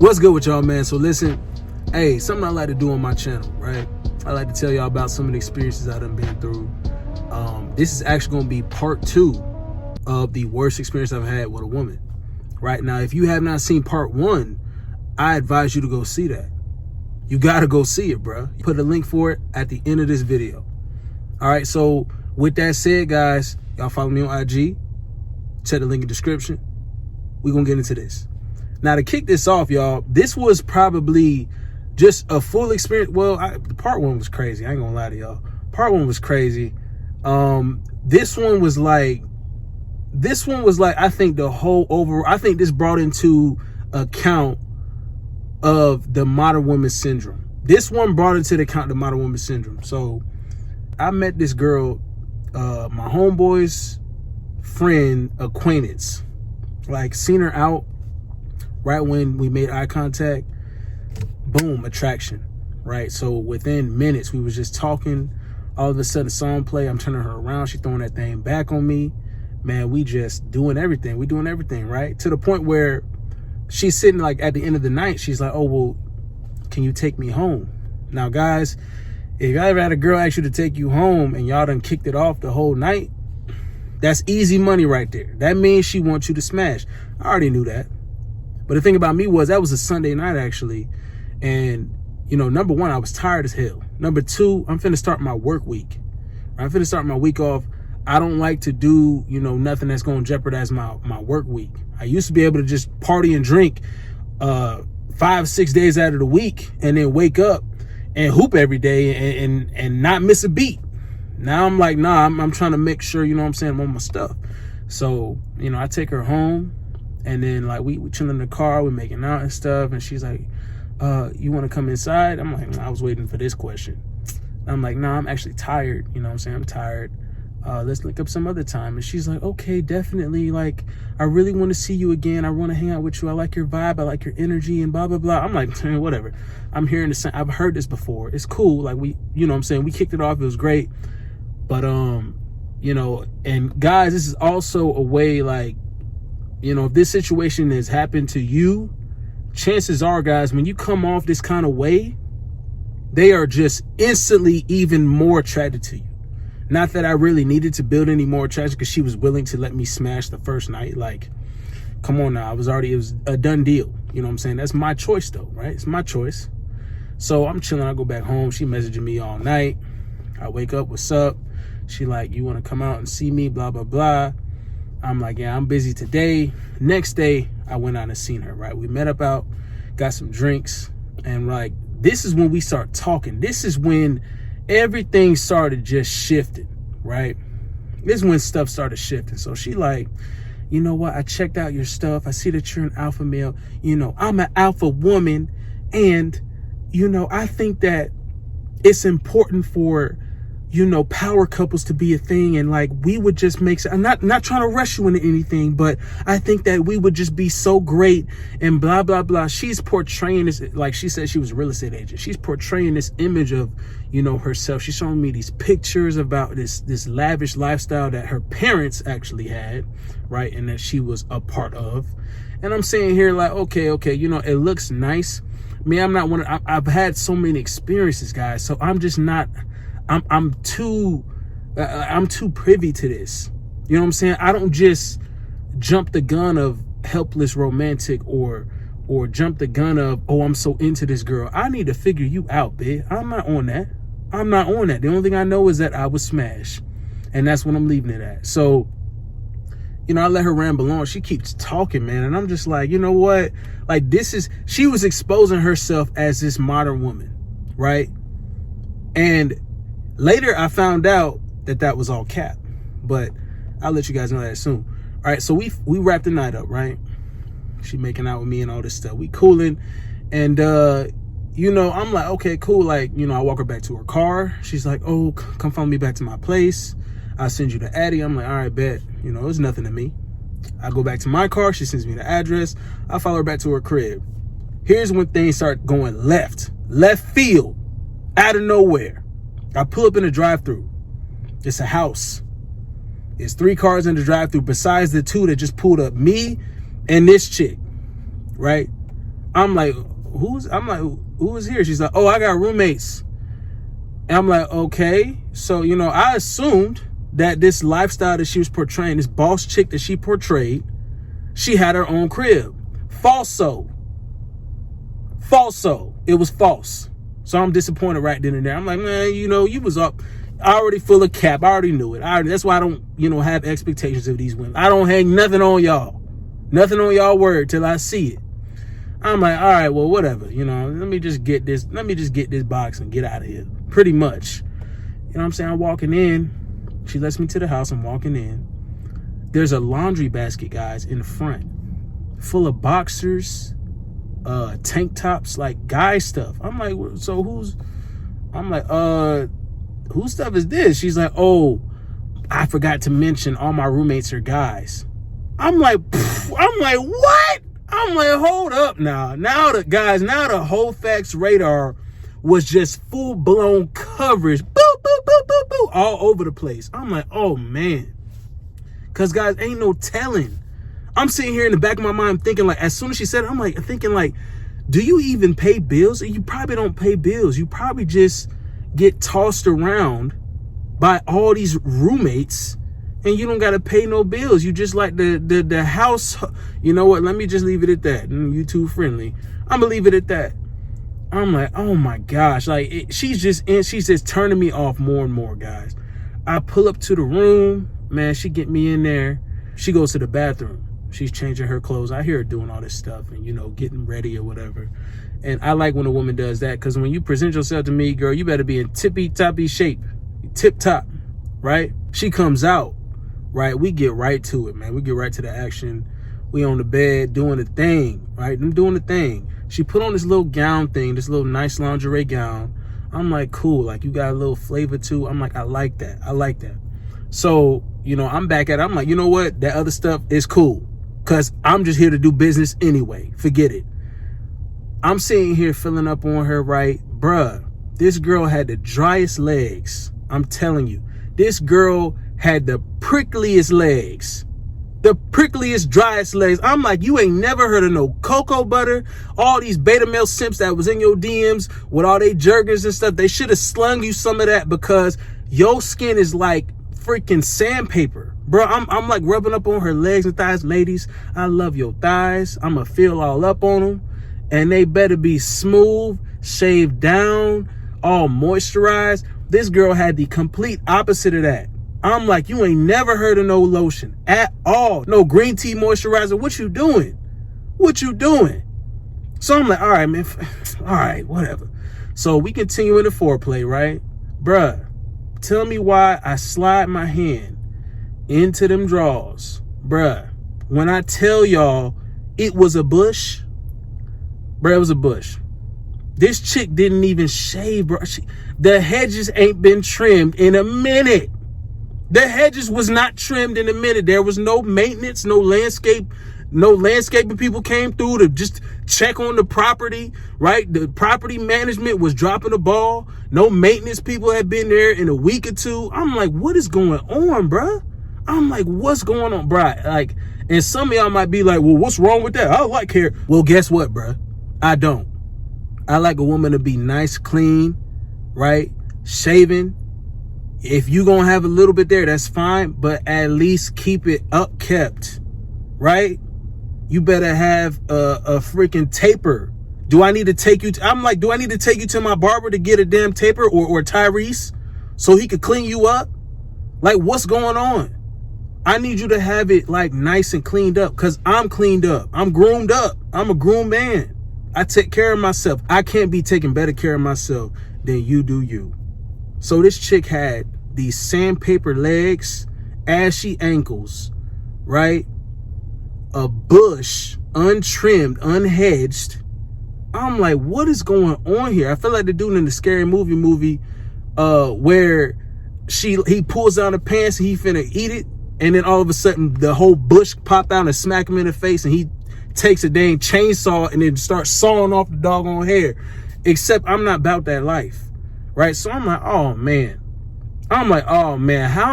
What's good with y'all, man? So listen, hey, something I like to do on my channel, right? I like to tell y'all about some of the experiences I done been through. This is actually going to be part 2 of the worst experience I've had with a woman. Right now, if you have not seen part 1, I advise you to go see that. You got to go see it, bro. Put a link for it at the end of this video. All right, so with that said, guys, y'all follow me on IG. Check the link in the description. We're going to get into this. Now, to kick this off, y'all, this was probably just a full experience. Well, part 1 was crazy. I ain't going to lie to y'all. Part 1 was crazy. This one was like, I think the whole overall, I think this brought into account of the modern woman syndrome. This one brought into the account the modern woman syndrome. So I met this girl, my homeboy's friend, acquaintance, like seen her out right when we made eye contact, boom, attraction, right? So within minutes, we was just talking. All of a sudden, song play. I'm turning her around. She throwing that thing back on me. Man, we just doing everything. We doing everything, right? To the point where she's sitting like at the end of the night. She's like, oh, well, can you take me home? Now, guys, if you ever had a girl ask you to take you home and y'all done kicked it off the whole night, that's easy money right there. That means she wants you to smash. I already knew that. But the thing about me was that was a Sunday night, actually. And, you know, number one, I was tired as hell. Number two, I'm finna start my work week. I'm finna start my week off. I don't like to do, you know, nothing that's going to jeopardize my work week. I used to be able to just party and drink 5-6 days out of the week and then wake up and hoop every day and not miss a beat. Now I'm like, nah, I'm trying to make sure, you know what I'm saying, I'm on my stuff. So, you know, I take her home. And then, like, we chill in the car, we're making out and stuff. And she's like, you want to come inside? I'm like, I was waiting for this question. I'm like, nah, I'm actually tired. You know what I'm saying? I'm tired. Let's link up some other time. And she's like, okay, definitely. Like, I really want to see you again. I want to hang out with you. I like your vibe. I like your energy and blah, blah, blah. I'm like, whatever. I'm hearing this. I've heard this before. It's cool. Like, you know what I'm saying? We kicked it off. It was great. But, you know, and guys, this is also a way, like, you know, if this situation has happened to you, chances are, guys, when you come off this kind of way, they are just instantly even more attracted to you. Not that I really needed to build any more attraction because she was willing to let me smash the first night. Like, come on now. It was a done deal. You know what I'm saying? That's my choice, though, right? It's my choice. So I'm chilling. I go back home. She messaging me all night. I wake up. What's up? She like, you want to come out and see me? Blah, blah, blah. I'm like, yeah, I'm busy today. Next day, I went out and seen her, right? We met up out, got some drinks, and like, this is when we start talking. This is when everything started just shifting, right? This is when stuff started shifting. So she like, you know what? I checked out your stuff. I see that you're an alpha male. You know, I'm an alpha woman. And, you know, I think that it's important for, you know, power couples to be a thing, and like we would just make, I'm not trying to rush you into anything, but I think that we would just be so great and blah, blah, blah. She's portraying this, like she said she was a real estate agent. She's portraying this image of, you know, herself. She's showing me these pictures about this lavish lifestyle that her parents actually had, right? And that she was a part of. And I'm saying here like, okay, you know, it looks nice. I mean, I'm not one of, I've had so many experiences, guys. So I'm just not, I'm too privy to this. You know what I'm saying? I don't just jump the gun of helpless romantic or jump the gun of, oh, I'm so into this girl. I need to figure you out, babe. I'm not on that. I'm not on that. The only thing I know is that I was smashed, and that's when I'm leaving it at. So, you know, I let her ramble on. She keeps talking, man. And I'm just like, you know what? Like, she was exposing herself as this modern woman, right? And later, I found out that was all cap, but I'll let you guys know that soon. All right, so we wrapped the night up, right? She making out with me and all this stuff. We cooling, and you know, I'm like, okay, cool. Like, you know, I walk her back to her car. She's like, oh, come follow me back to my place. I'll send you the Addy. I'm like, all right, bet. You know, it's nothing to me. I go back to my car. She sends me the address. I follow her back to her crib. Here's when things start going left field, out of nowhere. I pull up in a drive-thru. It's a house. It's 3 cars in the drive-thru besides the 2 that just pulled up, me and this chick, right? I'm like, who is here? She's like, oh, I got roommates. And I'm like, okay. So, you know, I assumed that this lifestyle that she was portraying, this boss chick that she portrayed, she had her own crib. Falso. It was false. So I'm disappointed right then and there. I'm like, man, you know, you was up. I already full of cap. I already knew it. That's why I don't, you know, have expectations of these women. I don't hang nothing on y'all. Nothing on y'all word till I see it. I'm like, all right, well, whatever. You know, let me just get this box and get out of here. Pretty much. You know what I'm saying? I'm walking in. She lets me to the house. I'm walking in. There's a laundry basket, guys, in the front, full of boxers, tank tops, like guy stuff. I'm like, so whose stuff is this? She's like, oh, I forgot to mention all my roommates are guys. I'm like, what? I'm like, hold up now. Now the whole facts radar was just full blown coverage. Boop, boop, boop, boop, boop, all over the place. I'm like, oh man. Cause guys, ain't no telling. I'm sitting here in the back of my mind thinking, like, as soon as she said it, I'm like thinking, like, do you even pay bills? You probably don't pay bills. You probably just get tossed around by all these roommates and you don't got to pay no bills. You just like the house. You know what? Let me just leave it at that. YouTube friendly. I'm gonna leave it at that. I'm like, oh my gosh. Like she's just turning me off more and more, guys. I pull up to the room, man. She get me in there. She goes to the bathroom. She's changing her clothes. I hear her doing all this stuff and, you know, getting ready or whatever. And I like when a woman does that, because when you present yourself to me, girl, you better be in tippy-toppy shape, tip-top, right? She comes out, right? We get right to it, man. We get right to the action. We on the bed doing the thing, right? I'm doing the thing. She put on this little gown thing, this little nice lingerie gown. I'm like, cool. Like, you got a little flavor too. I'm like, I like that. I like that. So, you know, I'm back at it. I'm like, you know what? That other stuff is cool. Because I'm just here to do business anyway. Forget it. I'm sitting here filling up on her, right? Bruh, this girl had the driest legs. I'm telling you. This girl had the prickliest legs. The prickliest, driest legs. I'm like, you ain't never heard of no cocoa butter. All these beta male simps that was in your DMs with all they jerkers and stuff, they should have slung you some of that, because your skin is like freaking sandpaper. Bro, I'm like rubbing up on her legs and thighs. Ladies, I love your thighs. I'ma feel all up on them. And they better be smooth, shaved down, all moisturized. This girl had the complete opposite of that. I'm like, you ain't never heard of no lotion at all. No green tea moisturizer. What you doing? What you doing? So I'm like, all right, man. All right, whatever. So we continue in the foreplay, right? Bruh, tell me why I slide my hand into them drawers. Bruh, when I tell y'all it was a bush, bruh, it was a bush. This chick didn't even shave, bro. The hedges ain't been trimmed in a minute. The hedges was not trimmed in a minute. There was no maintenance, no landscaping people came through to just check on the property, right? The property management was dropping the ball. No maintenance people had been there in a week or two. I'm like, what is going on, bruh? I'm like, what's going on, bruh? Like, and some of y'all might be like, well, what's wrong with that? I like hair. Well, guess what, bruh? I don't. I like a woman to be nice, clean, right? Shaven. If you gonna have a little bit there, that's fine, but at least keep it upkept, right? You better have a freaking taper. Do I need to take you I'm like, do I need to take you to my barber to get a damn taper, or Tyrese so he could clean you up? Like, what's going on? I need you to have it like nice and cleaned up, because I'm cleaned up. I'm groomed up. I'm a groomed man. I take care of myself. I can't be taking better care of myself than you do you. So this chick had these sandpaper legs, ashy ankles, right? A bush, untrimmed, unhedged. I'm like, what is going on here? I feel like the dude in the Scary Movie where he pulls down the pants and he finna eat it, and then all of a sudden the whole bush pop out and smack him in the face, and he takes a dang chainsaw and then starts sawing off the doggone hair. Except I'm not about that life, right? So I'm like, oh man, how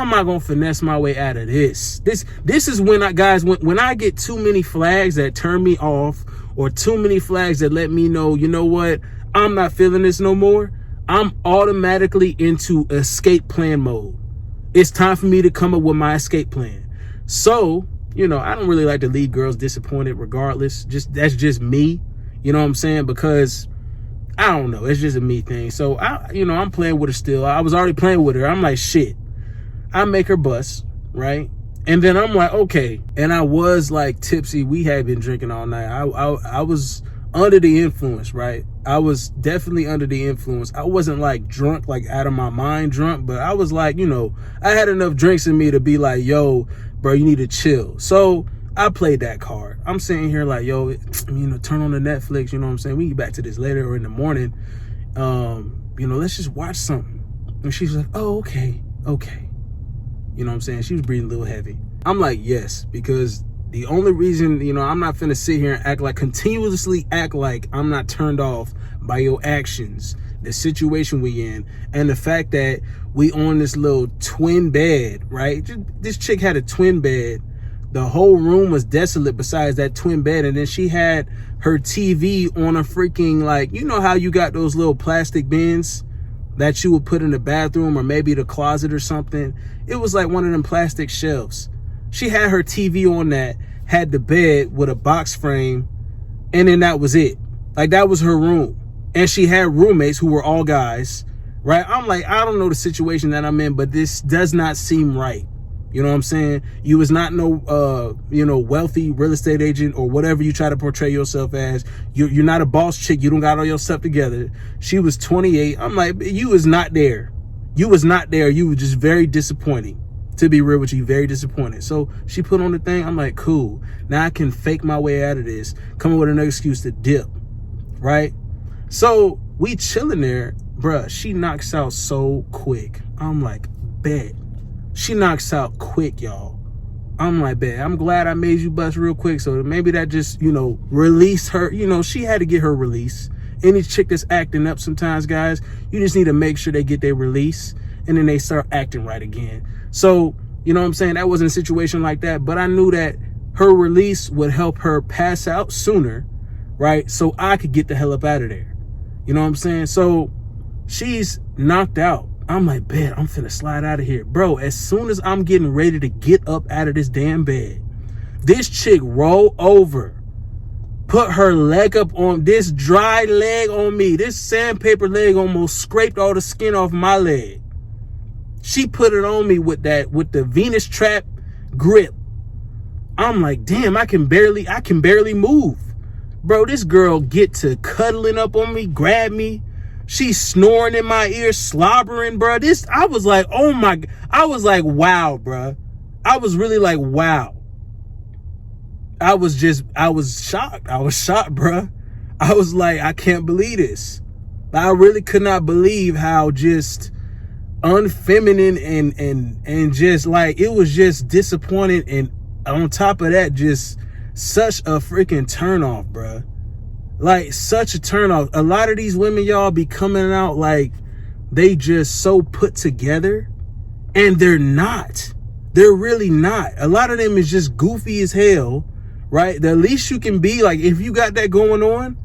am I gonna finesse my way out of this? This is when when I get too many flags that turn me off, or too many flags that let me know, you know what, I'm not feeling this no more, I'm automatically into escape plan mode. It's time for me to come up with my escape plan. So, you know, I don't really like to leave girls disappointed regardless. That's just me. You know what I'm saying? Because I don't know. It's just a me thing. So, I'm playing with her still. I was already playing with her. I'm like, shit. I make her bust, right? And then I'm like, okay. And I was like tipsy. We had been drinking all night. I was under the influence, right? I was definitely under the influence. I wasn't like drunk, like out of my mind drunk, but I was like, you know, I had enough drinks in me to be like, yo, bro, you need to chill. So I played that card. I'm sitting here like, yo, you know, turn on the Netflix, you know what I'm saying? We can get back to this later or in the morning. You know, let's just watch something. And she's like, oh, okay. You know what I'm saying? She was breathing a little heavy. I'm like, yes, because the only reason, you know, I'm not finna sit here and continuously act like I'm not turned off by your actions, the situation we in, and the fact that we on this little twin bed, right? This chick had a twin bed. The whole room was desolate besides that twin bed. And then she had her TV on a freaking, like, you know how you got those little plastic bins that you would put in the bathroom or maybe the closet or something? It was like one of them plastic shelves. She had her TV on that, had the bed with a box frame, and then that was it. Like, that was her room. And she had roommates who were all guys, right? I'm like, I don't know the situation that I'm in, but this does not seem right. You know what I'm saying? You was not no, wealthy real estate agent or whatever you try to portray yourself as. You're not a boss chick. You don't got all your stuff together. She was 28. I'm like, you was not there. You was not there. You were just very disappointing. To be real with you, very disappointed. So she put on the thing. I'm like, cool. Now I can fake my way out of this. Come up with another excuse to dip, right? So we chilling there, bruh. She knocks out so quick. I'm like, bet. She knocks out quick, y'all. I'm like, bet. I'm glad I made you bust real quick. So maybe that just, you know, release her. You know, she had to get her release. Any chick that's acting up sometimes, guys, you just need to make sure they get their release and then they start acting right again. So, you know what I'm saying? That wasn't a situation like that, but I knew that her release would help her pass out sooner, right? So I could get the hell up out of there. You know what I'm saying? So she's knocked out. I'm like, bet, I'm finna slide out of here. Bro, as soon as I'm getting ready to get up out of this damn bed, this chick roll over, put her leg up on this dry leg on me. This sandpaper leg almost scraped all the skin off my leg. She put it on me with the Venus trap grip. I'm like, damn, I can barely move. Bro, this girl get to cuddling up on me, grab me. She's snoring in my ear, slobbering, bro. I was like, oh my, I was like, wow, bro. I was really like, wow. I was shocked. I was shocked, bro. I was like, I can't believe this. I really could not believe how just unfeminine and just like, it was just disappointing. And on top of that, just such a freaking turnoff, bruh. Like, such a turnoff. A lot of these women, y'all, be coming out like they just so put together, and they're not. They're really not. A lot of them is just goofy as hell, right? The least you can be, like, if you got that going on,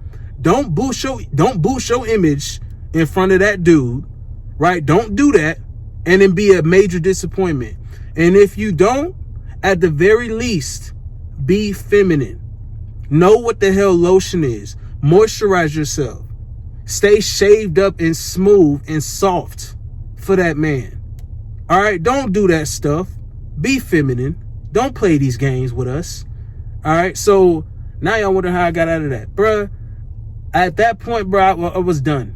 don't boost your image in front of that dude, right? Don't do that and then be a major disappointment. And if you don't, at the very least, be feminine. Know what the hell lotion is. Moisturize yourself. Stay shaved up and smooth and soft for that man. All right? Don't do that stuff. Be feminine. Don't play these games with us. All right? So now y'all wonder how I got out of that. Bruh, at that point, bruh, I was done.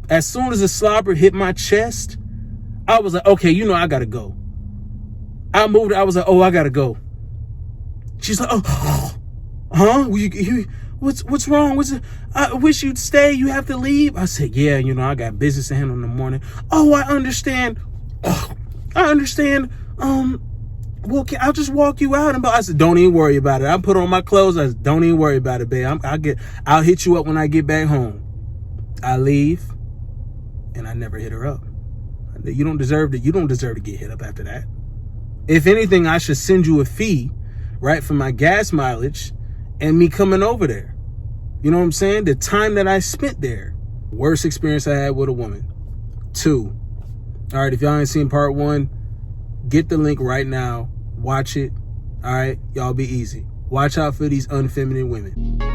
As soon as the slobber hit my chest, I was like, okay, you know, I got to go. I moved. I was like, oh, I got to go. She's like, oh, huh? What's wrong? I wish you'd stay. You have to leave. I said, yeah, you know, I got business to handle in the morning. Oh, I understand. Oh, I understand. Well, I'll just walk you out. I said, don't even worry about it. I put on my clothes. I said, don't even worry about it, babe. I'll hit you up when I get back home. I leave, and I never hit her up. You don't deserve to get hit up after that. If anything, I should send you a fee, right, for my gas mileage and me coming over there. You know what I'm saying? The time that I spent there. Worst experience I had with a woman. 2. All right, if y'all ain't seen part 1, get the link right now. Watch it. All right, y'all be easy. Watch out for these unfeminine women.